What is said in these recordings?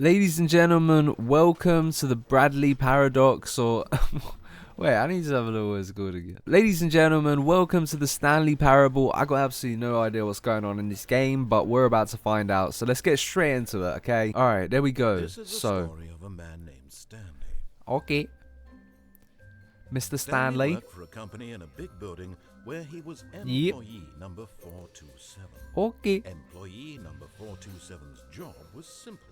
Ladies and gentlemen, welcome to the Bradley Paradox, or... Wait, I need to have a little what's called again. Ladies and gentlemen, welcome to the Stanley Parable. I got absolutely no idea what's going on in this game, but we're about to find out. So let's get straight into it, okay? Alright, there we go. This is the story of a man named Stanley. Okay. Mr. Stanley Stanley. worked for a company in a big building where he was employee number 427. Okay. Employee number 427's job was simple.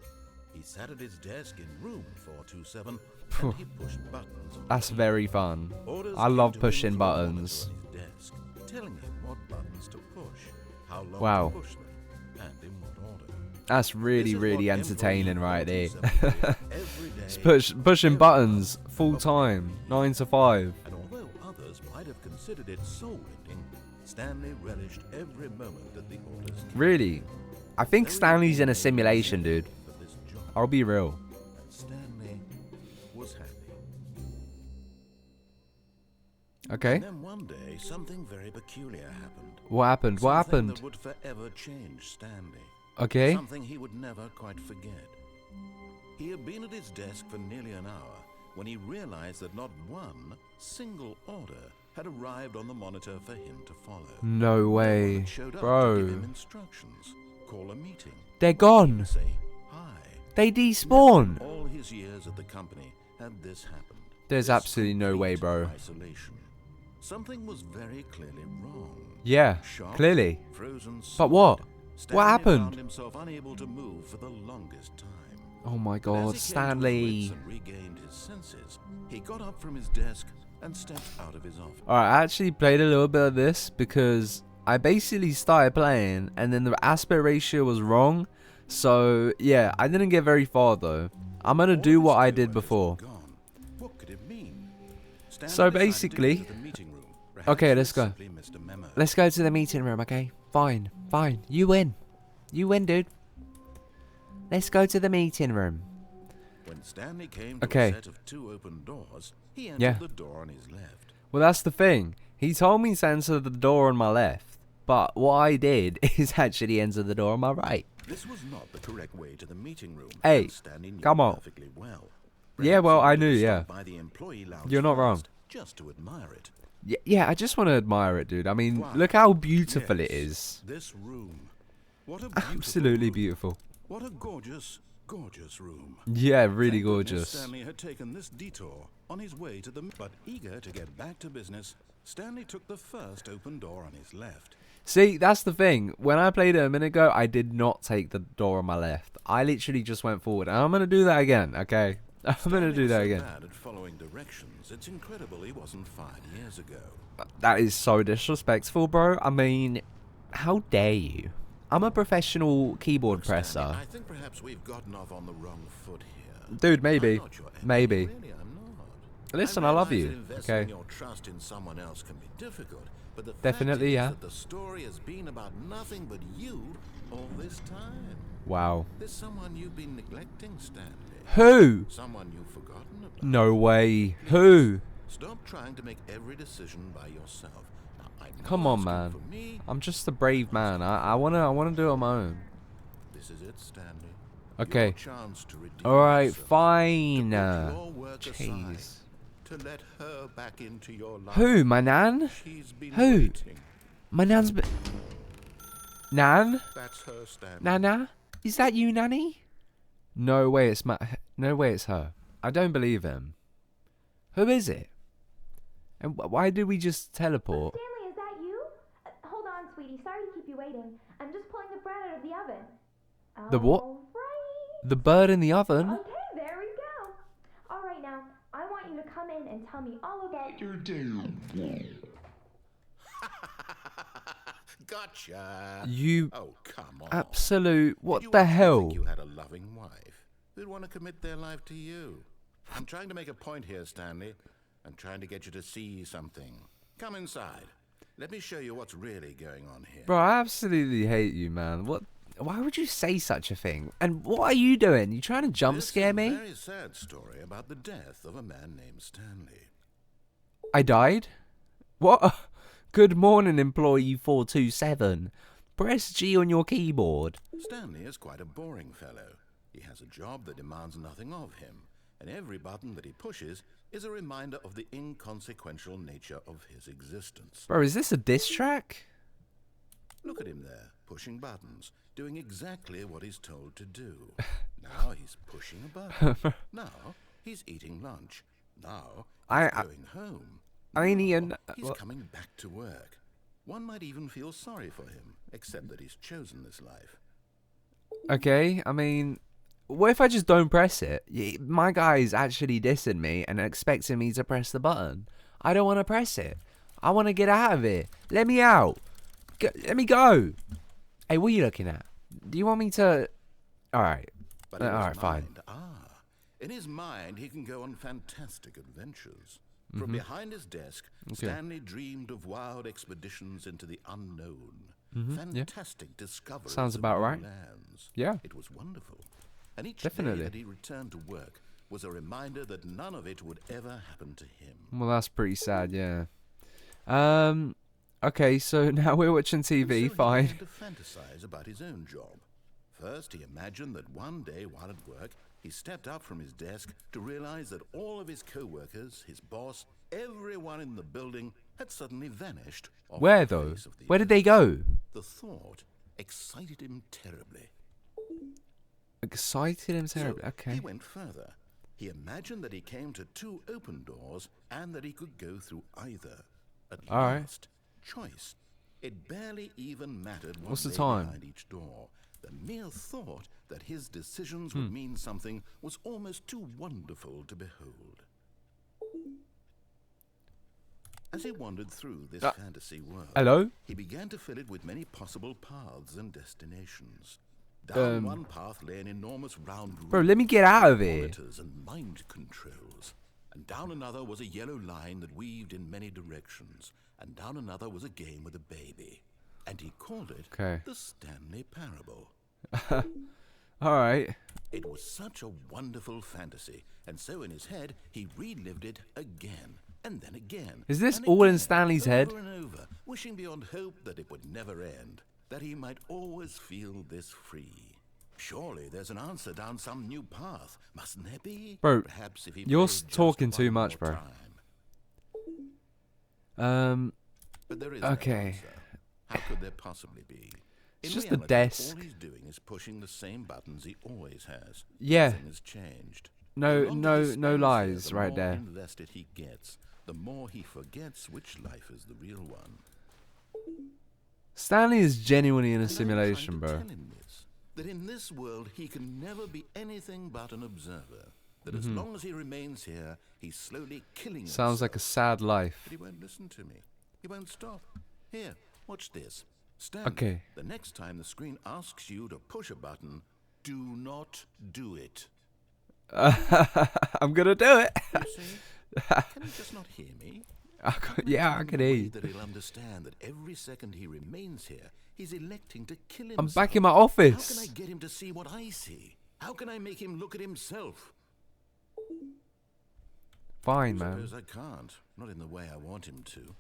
He sat at his desk in room 427 and he pushed buttons. That's very fun. Orders I came love to him pushing through a monitor buttons. on his desk, telling him what buttons to push, how long Wow. to push them, and in what order. That's really, This is really what entertaining employee right there. 427 did every day, Just pushing every buttons hour full of time, the 9 to 5. And although others might have considered it soul-lifting, Stanley relished every moment that the orders came. Really? I think Stanley's in a simulation, dude. For this job, I'll be real. and Stanley was happy. Okay. And then one day, something very peculiar happened. What happened? What Something happened? that would forever change Stanley. Okay. Something he would never quite forget. He had been at his desk for nearly an hour when he realized that not one single order had arrived on the monitor for him to follow. No No way. one showed up to give Bro. him instructions, call a meeting, They're gone. say hi. They despawn. Never in all his years at the company had this happened. There's This absolutely no way, complete bro. Isolation. Something was very clearly wrong. Yeah, Shocked, clearly. frozen But what? solid, What Stanley happened? found himself unable to move for the longest time. Oh my But as god, he came to his Stanley. wits and regained his senses, he got up from his desk and stepped out of his office. Alright, I actually played a little bit of this because I basically started playing and then the aspect ratio was wrong. So, yeah, I didn't get very far though. I'm gonna do what I did before. What could it mean? Stanley So decided to basically- go to the meeting room. Perhaps Okay, he let's go. simply missed a memo. Let's go to the meeting room, okay? Fine, fine. You win. You win, dude. Let's go to the meeting room. When Stanley came to Okay. a set of two open doors, he entered Yeah. the door on his left. Well, that's the thing. He told me to enter the door on my left. But what I did is actually enter the door on my right. This was not the correct way to the meeting room. Hey, and Stanley knew come on. perfectly well. Yeah, well, Perhaps he I knew, was yeah. stopped by the employee lounge You're not wrong. first, just to admire it. Yeah, I just want to admire it, dude. I mean, Wow. look how beautiful it Yes, is. This room. What a beautiful Absolutely room. beautiful. What a gorgeous, gorgeous room. Yeah, really Thank goodness gorgeous. Stanley had taken this detour on his way to the... But eager to get back to business, Stanley took the first open door on his left. See, that's the thing. When I played it a minute ago, I did not take the door on my left. I literally just went forward. And I'm going to do that again, okay? I'm going to Stanley do was that so again. bad at following directions, it's incredible he wasn't 5 years ago. That is so disrespectful, bro. I mean, how dare you? I'm a professional keyboard Look, Stanley, presser. I think perhaps we've gotten off on the wrong foot here. Dude, maybe. I'm not your enemy, Maybe. Really, I'm not. Listen, I love realize you, that investing okay? your trust in someone else can be difficult, but the Definitely, fact yeah. is that the story has been about nothing but you all this time. Wow. There's someone you've been neglecting, Stanley. Who? Someone you've forgotten about. No way. Who? Stop trying to make every decision by yourself. Now, I'm not Come on, asking man. for me. I'm just a brave man. I wanna do it on my own. This is it, Stanley. Okay. Your chance to redeem Alright, yourself, fine. to put your work aside, Jeez. to let her back into your life. Who? My nan? She's been Who? waiting. My nan's been... Nan? That's her, Stanley. Nana? Is that you, Nanny? No way it's No way it's her. I don't believe him. Who is it? And why did we just teleport? Stanley, is that you? Hold on, sweetie. Sorry to keep you waiting. I'm just pulling the bread out of the oven. The what? Alright. The bird in the oven? Okay, there we go. Alright, now, I want you to come in and tell me all about your day. Gotcha. You Oh, come on. absolute... Did What you the actually hell? think you had a loving wife who'd want to commit their life to you? I'm trying to make a point here, Stanley. I'm trying to get you to see something. Come inside. Let me show you what's really going on here. Bro, I absolutely hate you, man. What? Why would you say such a thing? And what are you doing? You trying to jump This scare is me? a very sad story about the death of a man named Stanley. I died? What? Good morning, employee 427. Press G on your keyboard. Stanley is quite a boring fellow. He has a job that demands nothing of him, and every button that he pushes is a reminder of the inconsequential nature of his existence. Bro, is this a diss track? Look at him there, pushing buttons, doing exactly what he's told to do. Now he's pushing a button. Now he's eating lunch. Now he's going home. He's coming back to work. One might even feel sorry for him, except that he's chosen this life. Okay, I mean, what if I just don't press it? My guy's actually dissing me and expecting me to press the button. I don't want to press it. I want to get out of it. Let me out. Let me go. Hey, what are you looking at? Do you want me to... Alright. Alright, fine. In his mind, he can go on fantastic adventures. From behind his desk, Stanley dreamed of wild expeditions into the unknown. Fantastic discoveries. Sounds about right. Lands. Yeah. It was wonderful. And each Definitely. day that he returned to work was a reminder that none of it would ever happen to him. Well, that's pretty sad, yeah. Okay, so now we're watching TV, fine. He began to fantasize about his own job. First, he imagined that one day while at work, he stepped up from his desk to realize that all of his co-workers, his boss, everyone in the building had suddenly vanished. Where, though? Where did they go? The thought excited him terribly. Excited him terribly, So okay. he went further. He imagined that he came to 2 open doors and that he could go through either. At Alright. last, choice. It barely even mattered what What's the lay time? behind each door. The mere thought that his decisions would mean something was almost too wonderful to behold. As he wandered through this fantasy world, Hello? he began to fill it with many possible paths and destinations. Down one path lay an enormous round room. Bro, let me get out of here. Monitors and mind controls. And down another was a yellow line that weaved in many directions. And down another was a game with a baby. And he called it the Stanley Parable. Alright. It was such a wonderful fantasy, and so in his head he relived it again, and then again. Is this and all in again, Stanley's head? Over and over, wishing beyond hope that it would never end, that he might always feel this free. Surely there's an answer down some new path, mustn't there be? Bro, Perhaps if he you're played just talking too one much, more bro. time. But there is no okay. answer. How could there possibly be? It's In just reality, the desk. All he's doing is pushing the same buttons he always has. Yeah. Nothing has changed. No, The longer he no spends lies there, right the more there. invested he gets, the more he forgets which life is the real one. Stanley is genuinely in a And I'm simulation, trying to bro. tell him this, that in this world he can never be anything but an observer. That as long as he remains here, he's slowly killing Sounds like a sad life. But he won't listen to me. He won't stop. Here, watch this. Stanley, Okay. the next time the screen asks you to push a button, do not do it. I'm gonna do it. You see? Can he just not hear me? Yeah, I can hear you. That he'll understand that every second he remains here, he's electing to kill himself. I'm back in my How can I office. get him to see what I see? How can I make him look at himself? Fine, I man. suppose I can't. Not in the way I want him to.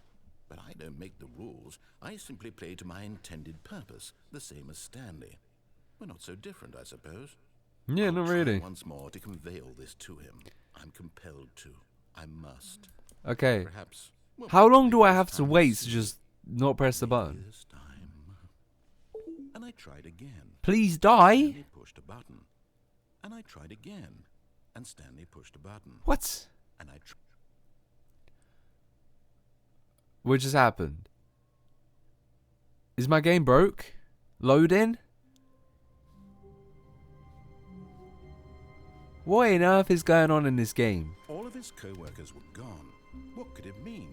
But I don't make the rules. I simply play to my intended purpose, the same as Stanley. We're not so different, I suppose. Yeah, I'll not try really. once more to convey all this to him. I'm compelled to. I must. Okay. Perhaps. Well, How long do maybe I this have to time wait we'll to see. just not press the Maybe button? This time. And I tried again. Please die. Stanley pushed a button. And I tried again. And Stanley pushed a button. What? And I What just happened? Is my game broke? Loading? What on earth is going on in this game? All of his co-workers were gone. What could it mean?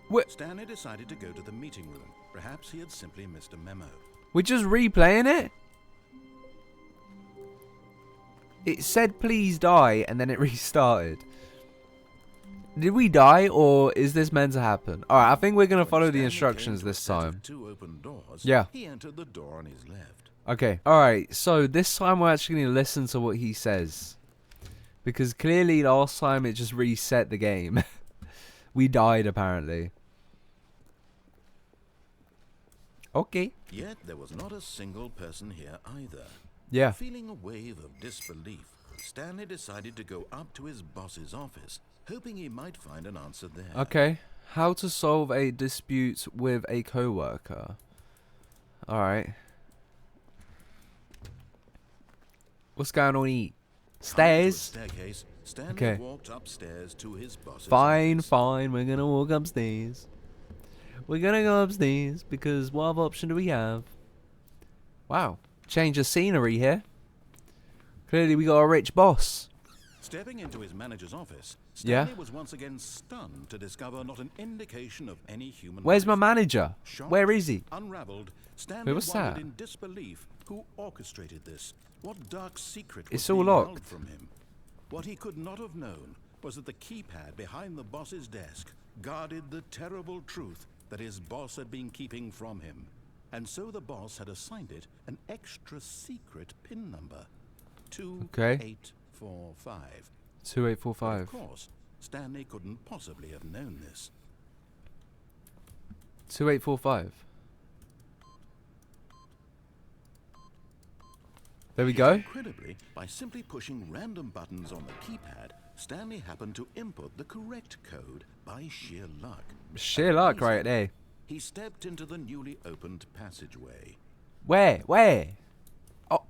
What? Stanley decided to go to the meeting room. Perhaps he had simply missed a memo. We're just replaying it? It said please die and then it restarted. Did we die or is this meant to happen? Alright, I think we're going to When follow the Stanley instructions came to a this set of time. 2 open doors, Yeah. he entered the door on his left. Okay, alright, so this time we're actually going to listen to what he says. Because clearly last time it just reset the game. We died apparently. Okay. Yet there was not a single person here either. Yeah. Feeling a wave of disbelief, Stanley decided to go up to his boss's office, hoping he might find an answer there. Okay. How to solve a dispute with a coworker. Alright. What's going on here? Stairs? Staircase, Stanley Okay. walked upstairs to his boss's Fine, office. fine. We're gonna walk upstairs. We're gonna go upstairs because what other option do we have? Wow. Change of scenery here. Clearly we got a rich boss. Stepping into his manager's office, Yeah. Stanley was once again stunned to discover not an indication of any human Where's my life. manager? Shocked, Where is he? Unraveled, Stanley what's wondered that? in disbelief who orchestrated this. What dark secret was It's all being held locked. from him? What he could not have known was that the keypad behind the boss's desk guarded the terrible truth that his boss had been keeping from him. And so the boss had assigned it an extra secret PIN number. 2845. 2845. Of course, Stanley couldn't possibly have known this. 2845. There we go. Incredibly, by simply pushing random buttons on the keypad, Stanley happened to input the correct code by sheer luck. Sheer luck right there. He stepped into the newly opened passageway. Where? Where? Oh.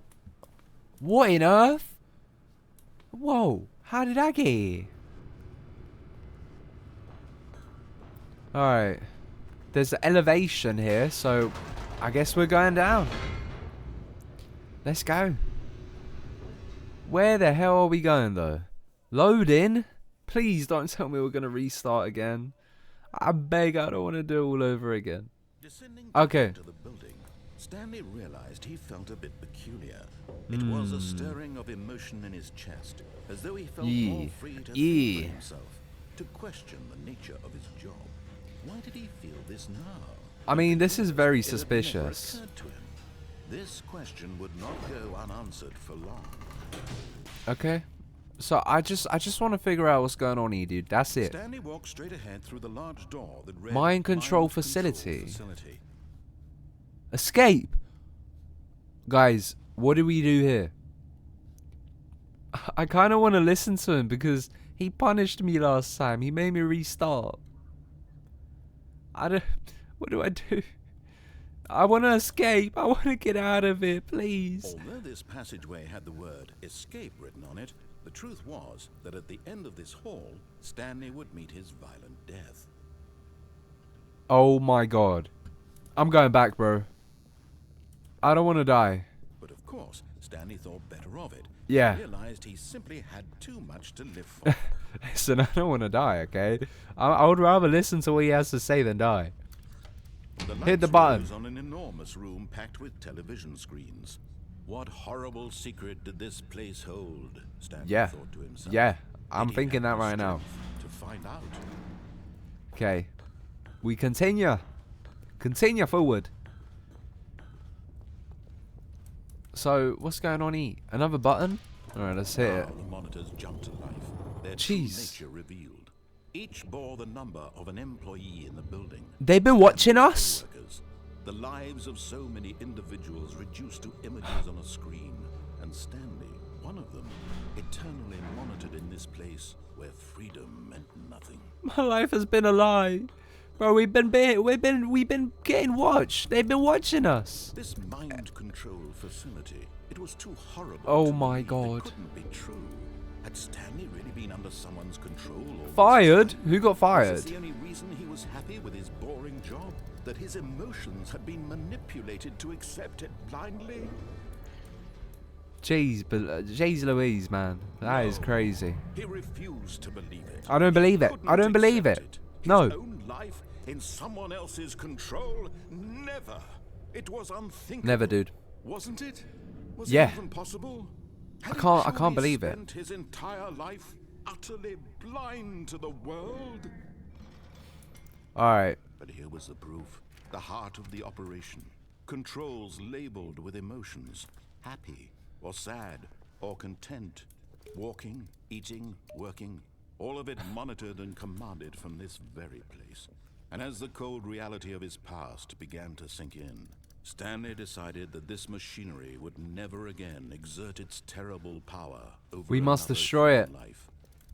What on earth? Whoa. How did I get here? Alright. There's an elevation here, so I guess we're going down. Let's go. Where the hell are we going though? Loading? Please don't tell me we're going to restart again. I beg, I don't want to do it all over again. Descending Okay. into the building, Stanley realized he felt a bit peculiar. It was a stirring of emotion in his chest, as though he felt more free to think for himself, to question the nature of his job. Why did he feel this now? I mean, this is very It had never suspicious. occurred to him. This question would not go unanswered for long. Okay. So I just want to figure out what's going on here, dude. That's it. Stanley walked straight ahead through the large door that read Mind control facility. facility. Escape. Guys, what do we do here? I kind of want to listen to him because he punished me last time. He made me restart. What do I do? I want to escape. I want to get out of it, please. Although this passageway had the word escape written on it, the truth was that at the end of this hall, Stanley would meet his violent death. Oh my god. I'm going back, bro. I don't want to die. But of course, Stanley thought better of it. Yeah. He realized he simply had too much to live for. Listen, I don't want to die, okay? I would rather listen to what he has to say than die. Hit the lights button. rose on an enormous room packed with television screens. What horrible secret did this place hold? Stanley Yeah. thought to himself. Yeah. I'm Did he thinking have that the right now. strength to find out? Okay. We continue. Continue forward. So, what's going on here? Another button? Alright, let's hit it. Now the monitors jumped to life. Their Jeez. true nature revealed. Each bore the number of an employee in the building. They've been watching us? Workers. The lives of so many individuals reduced to images on a screen. And Stanley, one of them, eternally monitored in this place where freedom meant nothing. My life has been a lie. Bro, we've been getting watched. They've been watching us. This mind control facility, it was too horrible. Oh to my believe God. It couldn't be true. Had Stanley really been under someone's control? Or Fired? Who got Was fired? this the only reason he was happy with his boring job? That his emotions had been manipulated to accept it blindly? Jeez Louise, man. That is No. crazy. He refused to believe it. I don't believe it. I don't believe it. His No. own life in someone else's control? Never. It was unthinkable. Never, dude. Wasn't it? Was Yeah. it even possible? Had he I can't truly believe it. spent his entire life utterly blind to the world? Alright. But here was the proof. The heart of the operation. Controls labeled with emotions. Happy, or sad, or content. Walking, eating, working. All of it monitored and commanded from this very place. And as the cold reality of his past began to sink in, Stanley decided that this machinery would never again exert its terrible power over We must another destroy human it. life,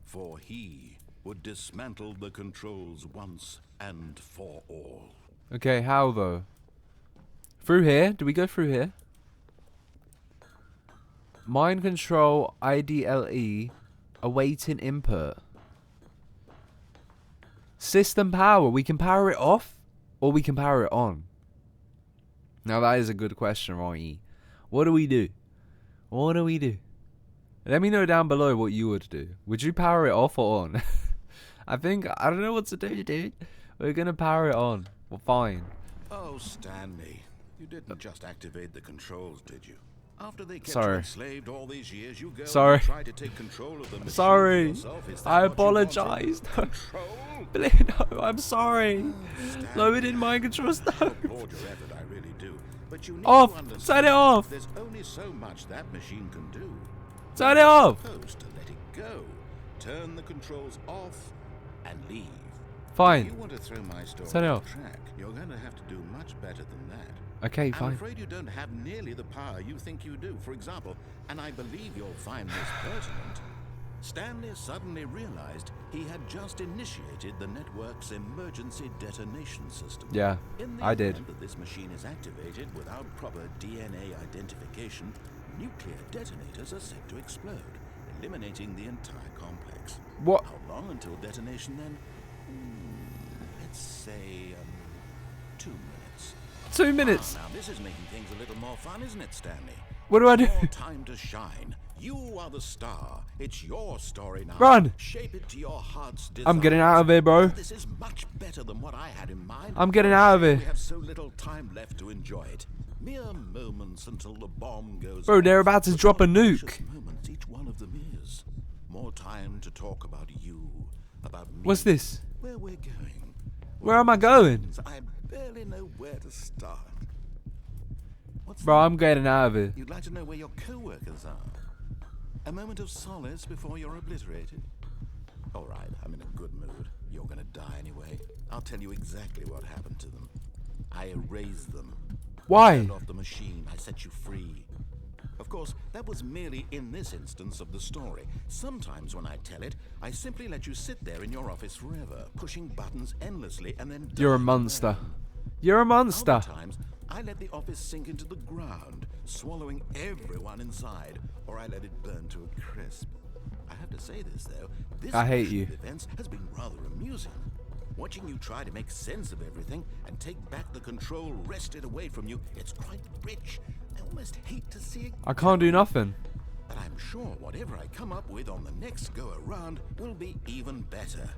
for he would dismantle the controls once and for all. Okay, how though? Through here? Do we go through here? Mind control IDLE awaiting input. System power. We can power it off or we can power it on. Now that is a good question, right? What do we do? What do we do? Let me know down below what you would do. Would you power it off or on? I don't know what to do, dude. We're gonna power it on. Well, fine. Oh, Stanley, you didn't just activate the controls, did you? After they kept Sorry. you enslaved all these years, you go Sorry. and try to take control of the machine Sorry. yourself. Is that I what you apologize. wanted? Control? No, I'm sorry. Stanley, Lowered in mind control I stuff. applaud your effort, I really do. But you need Off. to understand Set it off. there's only so much that machine can do. Turn it off. You're supposed to let it go. Turn the controls off and leave. If Fine. you want to throw my story Turn it off off. track, you're going to have to do much better than that. Okay, I'm fine. afraid you don't have nearly the power you think you do. For example, and I believe you'll find this pertinent, Stanley suddenly realized he had just initiated the network's emergency detonation system. Yeah, In the I event did. that this machine is activated without proper DNA identification, nuclear detonators are set to explode, eliminating the entire complex. What? How long until detonation then? Let's say 2 minutes. 2 minutes. Now this is making things a little more fun, isn't it, Stanley? What do I do? Your time to shine. You are the star. It's your story now. Run. Shape it to your heart's desire. I'm getting out of here, bro. This is much better than what I had in mind. I'm getting out of We here. have so little time left to enjoy it. Mere moments until the bomb goes Bro, they're off. about to But drop a what precious nuke. Moments each one of them is. More time to talk about you, about me. What's this? Where we're going. Where am I going? I barely know where to start. What's Bro, that? I'm getting out of here. You'd like to know where your co-workers are. A moment of solace before you're obliterated. All right, I'm in a good mood. You're gonna die anyway. I'll tell you exactly what happened to them. I erased them. Why? Turned off the machine. I set you free. Of course, that was merely in this instance of the story. Sometimes when I tell it, I simply let you sit there in your office forever, pushing buttons endlessly and then You're a dying monster. alone. You're a monster. Other times, I let the office sink into the ground, swallowing everyone inside, or I let it burn to a crisp. I have to say this, though. This I hate version you. of events has been rather amusing. Watching you try to make sense of everything and take back the control wrested away from you, it's quite rich. I almost hate to see it. I can't do nothing. But I'm sure whatever I come up with on the next go-around will be even better.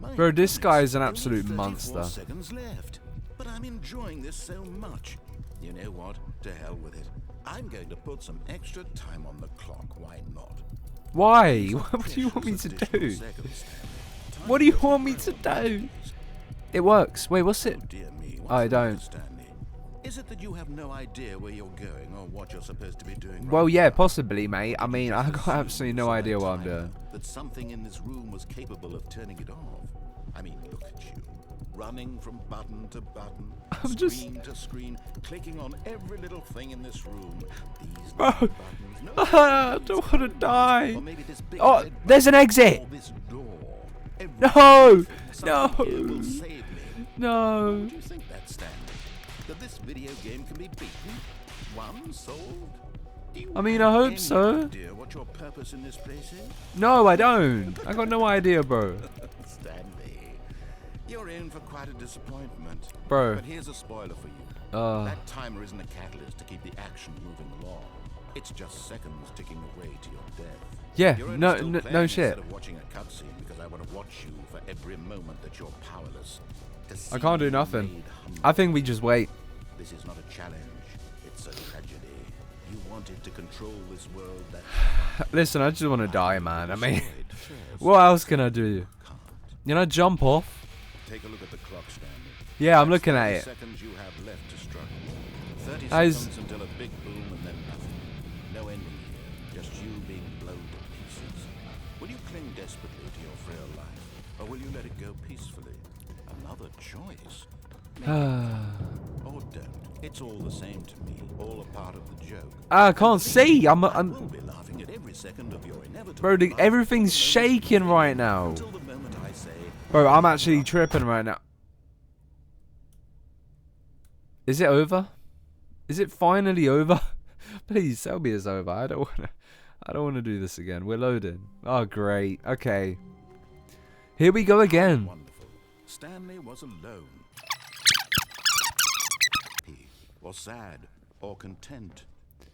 My Bro, this goodness, guy is an only absolute 34 monster. seconds left. But I'm enjoying this so much. You know what? To hell with it. I'm going to put some extra time on the clock. Why not? Why? These are What do you want me precious to additional do? seconds, Stanley. Time What do you goes want me to incredibly do? fast. It works. Wait, what's it? Oh dear me. What's I the don't. matter, Stanley? Is it that you have no idea where you're going or what you're supposed to be doing? Well, right yeah, now? possibly, mate. I mean, I got Just absolutely no assume idea what I'm sometime doing. That something in this room was capable of turning it off. I mean, look at you. Running from button to button, I'm just- screen to screen, clicking on every little thing in this room. These Bro. little buttons. No, I these don't want to buttons. die. Or maybe this big Oh, red there's an button exit. or this door. Every No, something here will no, save me. no. What do you think that, Stanley? That this video game can be beaten? Won? Sold? Do you I mean, have I hope any so. idea what your purpose in this place is? No, I don't. I got no idea, bro. Stanley, you're in for quite a disappointment. Bro. But here's a spoiler for you. Uh, That timer isn't a catalyst to keep the action moving along. It's just seconds ticking away to your death. Yeah, You're only no, still no, playing no shit. Instead of watching a cutscene because I want to watch you for every moment that you're powerless. To I can't do see you nothing. made humble. I think we just wait. This is not a challenge. It's a tragedy. You wanted to control this world that Listen, I just want to die, man. I mean, destroyed first. what else can I do? Can't. You know, jump off? Take a look at the clock, Stanley. Yeah, I'm That's looking at 30 it. seconds you have left to struggle. 30 That is- seconds until a big boom and then nothing. No ending here. Just you being blown to pieces. Will you cling desperately to your frail life, or will you let it go peacefully? Another choice. Maybe. Or or don't, it's all the same to me. All a part of the joke. I can't see. I I'm will be laughing at every second of your inevitable bro, life everything's until the moment shaking right now. Until the moment I say, Bro, I'm actually tripping right now. Is it over? Is it finally over? Please tell me it's over. I don't want to do this again. We're loading. Oh, great. Okay. Here we go again. wonderful. Stanley was alone. He was sad or content,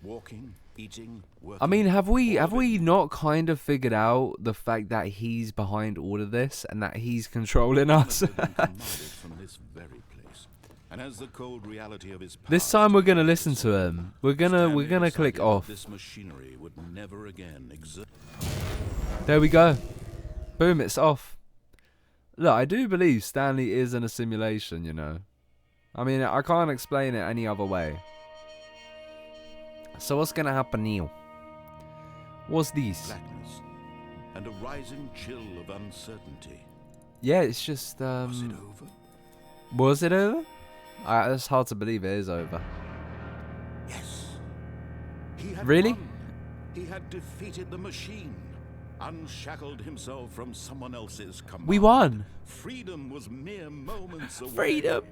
walking, eating, working. I mean, have we not kind of figured out the fact that he's behind all of this and that he's controlling us? From this very place. And as the cold reality of his This past time we're gonna listen to him. We're gonna click decided off. This machinery would never again exist. There we go. Boom, it's off. Look, I do believe Stanley is in a simulation, you know. I mean, I can't explain it any other way. So what's gonna happen now? What's this? Blackness and a rising chill of uncertainty. Yeah, it's just Was it over? Was it over? It's hard to believe it is over. Yes. He had Really? won. He had defeated the machine, unshackled himself from someone else's command. We won. Freedom was mere moments away. Freedom.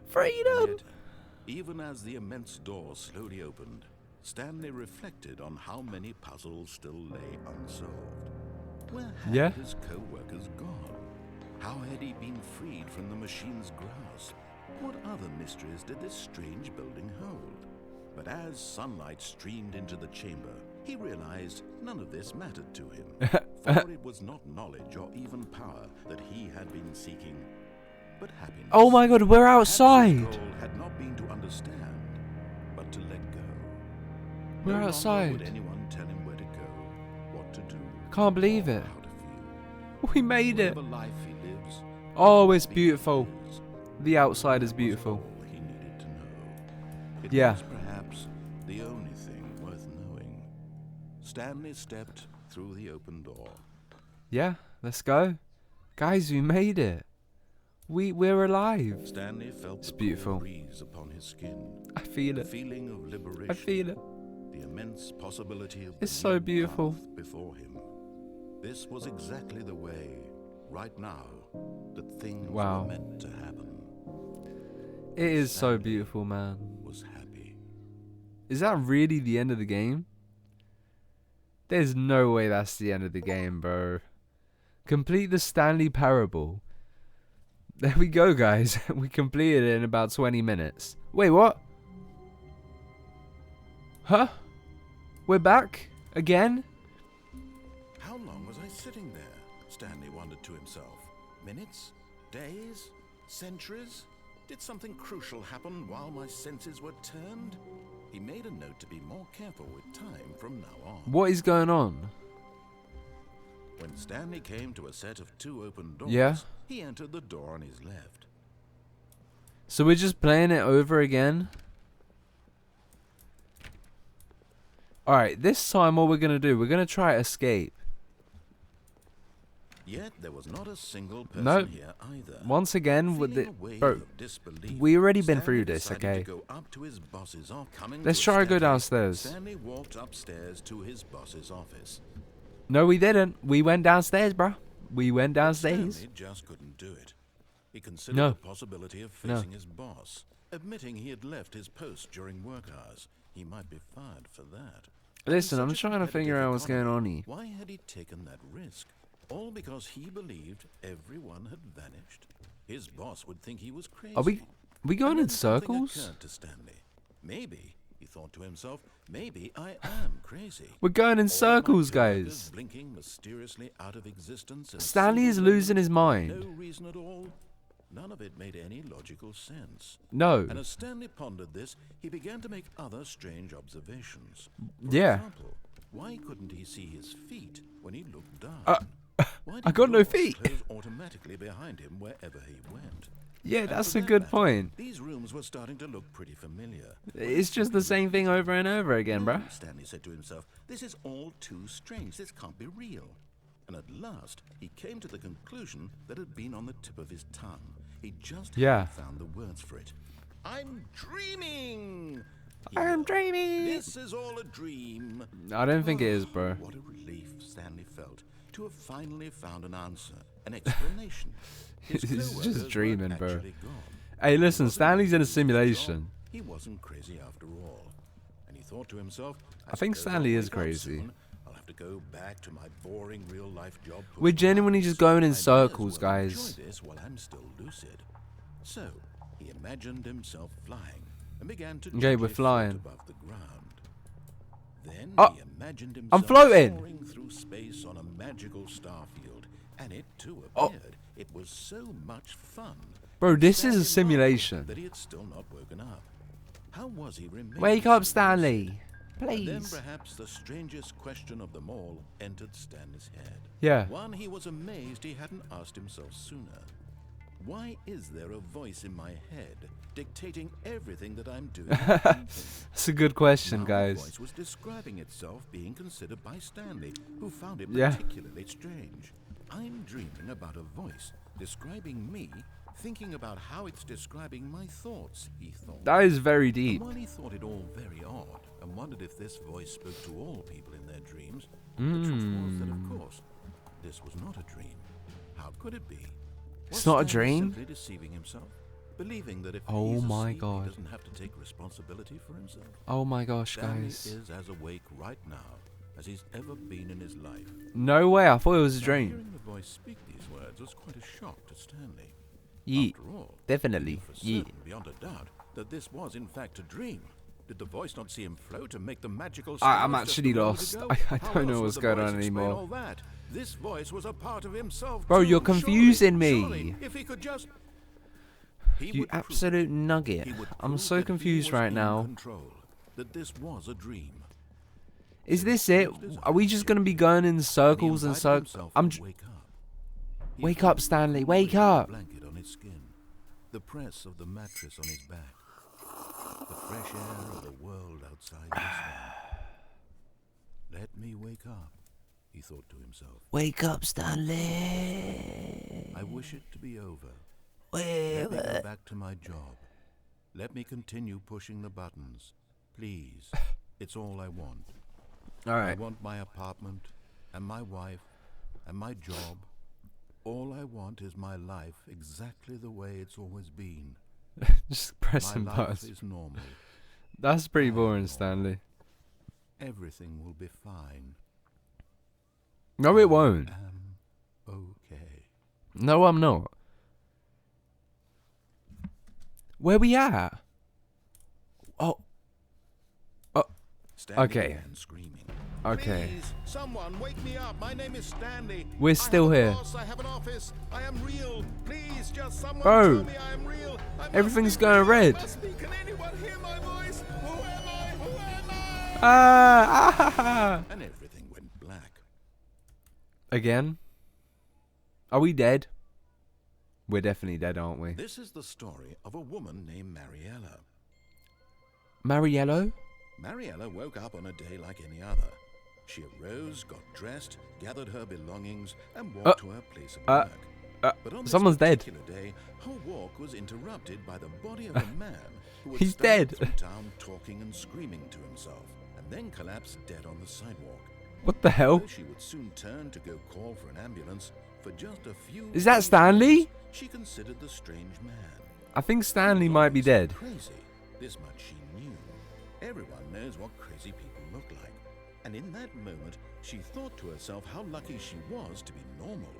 Freedom. Yet, even as the immense door slowly opened, Stanley reflected on how many puzzles still lay unsolved. Where had his co-workers gone? How had he been freed from the machine's grasp? What other mysteries did this strange building hold? But as sunlight streamed into the chamber, he realized none of this mattered to him. For it was not knowledge or even power that he had been seeking, but happiness. Oh my god, we're outside. Perhaps his goal had not been to understand, but to let go. We're No longer outside. would anyone tell him where to go, what to do, Can't believe or it. how to feel. We made it. Whatever life he lives, Oh, it's be beautiful. his. The outside is Was beautiful. all he needed to know. It Yeah. was perhaps the only thing worth knowing. Stanley stepped through the open door. Yeah, let's go. Guys, we made it. We're alive. Stanley felt It's the beautiful. cool breeze upon his skin. I feel The it. feeling of liberation. I feel it. The immense possibility of It's the so new beautiful. path before him. This was exactly the way, right now, that things Wow. were meant to happen. It is so beautiful, man. Was happy. Is that really the end of the game? There's no way that's the end of the game, bro. Complete the Stanley Parable. There we go, guys. We completed it in about 20 minutes. Wait, what? Huh? We're back? Again? How long was I sitting there? Stanley wondered to himself. Minutes? Days? Centuries? Did something crucial happen while my senses were turned? He made a note to be more careful with time from now on. What is going on? When Stanley came to a set of 2 open doors, Yeah? he entered the door on his left. So we're just playing it over again? Alright, this time what we're going to do, we're going to try escape. Yet there was not a single person No. here either. Once again, with Feeling the... a wave Bro, of disbelief, we already been Stanley through this, decided okay? to go up to his boss's office. Coming Let's to a try to go staircase, downstairs. Stanley walked upstairs to his boss's office. No, we didn't. We went downstairs, bro. We went downstairs. Stanley just couldn't do it. He considered No. the possibility of facing his boss, admitting he had left his post during work hours. He might be fired for that. Listen, In I'm such a trying to figure competitive out what's going economy, on here. Why had he taken that risk? All because he believed everyone had vanished. His boss would think he was crazy. Are we going And in then something circles? occurred to Stanley. Maybe, he thought to himself, maybe I am crazy. We're going in All my circles, coworkers guys. Blinking mysteriously out of existence in a Stanley is single losing his moment, mind. No reason at all. None of it made any logical sense. No. And as Stanley pondered this, he began to make other strange observations. For Yeah. example, why couldn't he see his feet when he looked down? Why I did got no doors feet. close automatically behind him wherever he went? Yeah, And that's for a that good matter, point. These rooms were starting to look pretty familiar. It's just the same thing over and over again, No, bruh. Stanley said to himself, this is all too strange. This can't be real. And at last, he came to the conclusion that had been on the tip of his tongue. He just Yeah. hadn't found the words for it. I'm dreaming. I'm dreaming. This is all a dream. I don't think it is, bro. What a relief Stanley felt to have finally found an answer, an explanation. His He's just co-workers were dreaming, bro. actually gone. Hey, listen, He wasn't Stanley's in a losing his job. simulation. He wasn't crazy after all. And he thought to himself, I think suppose Stanley I'll is wake up crazy. soon. I'll have to go back to my boring real-life job. We're pushing genuinely buttons. just going in I may as circles, well guys. enjoy this while I'm still lucid. So, he imagined himself flying and began to Okay, gently we're float flying. above the ground. Then Oh, he imagined I'm himself floating. soaring through space on a magical star field, and it too Oh. appeared. It was so much fun. Bro, this is a Stanley marveled simulation. that he had still not woken up. How was he remaining Wake up, so Stanley. lucid? And then Please. perhaps the strangest question of them all entered Stanley's head. Yeah. One he was amazed he hadn't asked himself sooner. Why is there a voice in my head dictating everything that I'm doing? and thinking? That's a good question, Now guys. The voice was describing itself being considered by Stanley, who found it Yeah. particularly strange. I'm dreaming about a voice describing me, thinking about how it's describing my thoughts, he thought. That is very And deep. while he thought it all very odd and wondered if this voice spoke to all people in their dreams, the truth was that, of course, this was not a dream. How could it be? It's not a Stanley dream? simply deceiving himself, believing that if Oh he's my asleep, God. he doesn't have to take responsibility for himself. Oh my gosh, Stanley guys. is as awake right now as he's ever been in his life. No way, I thought it was a Now, dream. hearing the voice speak these words was quite a shock to Stanley. Yeet. After all, Definitely. he knew for Yeet. certain, beyond a doubt, that this was in fact a dream. Did the voice not see him float and make the magical I'm stars just actually a moment lost. ago? I How don't know else what's would the going voice on explain anymore. all that? This voice was a part of himself Bro, too. you're confusing Surely, me. if he could just... He You would prove- absolute nugget. he would I'm prove so that he confused was right in now. control, that this was a dream. Is this it? Are we just gonna be going in circles and invited circles? himself I'm. to wake up. He Wake felt up, Stanley. the Wake cool weight of up. the blanket on his skin, the press of the mattress on his back, the fresh air of the world outside this one. Let me wake up, he thought to himself. Wake up, Stanley. I wish it to be over. Wake Let me go up. back to my job. Let me continue pushing the buttons. Please. It's all I want. All I right. want my apartment, and my wife, and my job. All I want is my life exactly the way it's always been. Just pressing My life buttons. is normal. That's pretty boring, Stanley. Everything will be fine. No, it won't. Okay. No, I'm not. Where we at? Oh. Stanley Okay. began screaming. Okay. Please, someone wake me up. My name is Stanley. We're still I have here. a boss, I have an office. I am real. Please, just someone Bro, tell me I am real. I must everything's be going real. red. I must be. Can anyone hear my voice? Who am I? Who am I? Ah! And everything went black. Again? Are we dead? We're definitely dead, aren't we? This is the story of a woman named Mariella. Mariello? Mariella woke up on a day like any other. She arose, got dressed, gathered her belongings, and walked to her place of work. But on this someone's dead. particular day, her walk was interrupted by the body of a man who had He's stumbled dead. through town talking and screaming to himself, and then collapsed dead on the sidewalk. What the hell? Though she would soon turn to go call for an ambulance, for just a few Is that brief Stanley? moments, she considered the strange man. I think Stanley might be dead. Crazy. This much she knew. Everyone knows what crazy people look like. And in that moment, she thought to herself how lucky she was to be normal.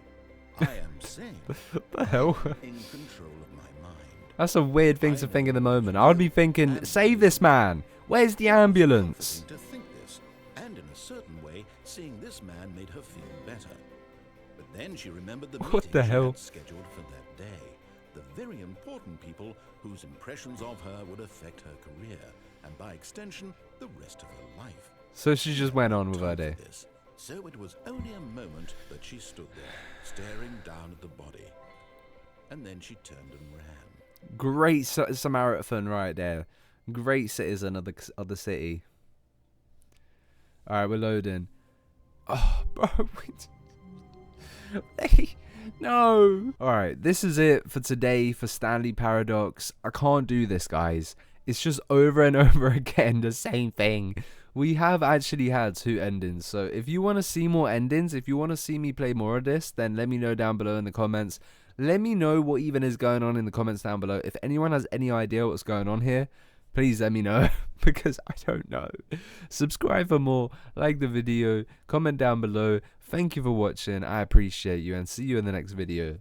I am sane. What the hell? In control of my mind. That's a weird thing to think in the moment. I would be thinking, save this man. Where's the ambulance? To think this, and in a certain way, seeing this man made her feel better. But then she remembered the What meeting the she hell? had scheduled for that day. The very important people whose impressions of her would affect her career, and by extension, the rest of her life. So she just went on with her Time for day. this. So it was only a moment that she stood there, staring down at the body. And then she turned and ran. Great Samaritan right there. Great citizen of the city. Alright, we're loading. Oh, bro. No. Alright, this is it for today for Stanley Paradox. I can't do this, guys. It's just over and over again the same thing. We have actually had 2 endings, so if you want to see more endings, if you want to see me play more of this, then let me know down below in the comments. Let me know what even is going on in the comments down below. If anyone has any idea what's going on here, please let me know, because I don't know. Subscribe for more, like the video, comment down below. Thank you for watching, I appreciate you, and see you in the next video.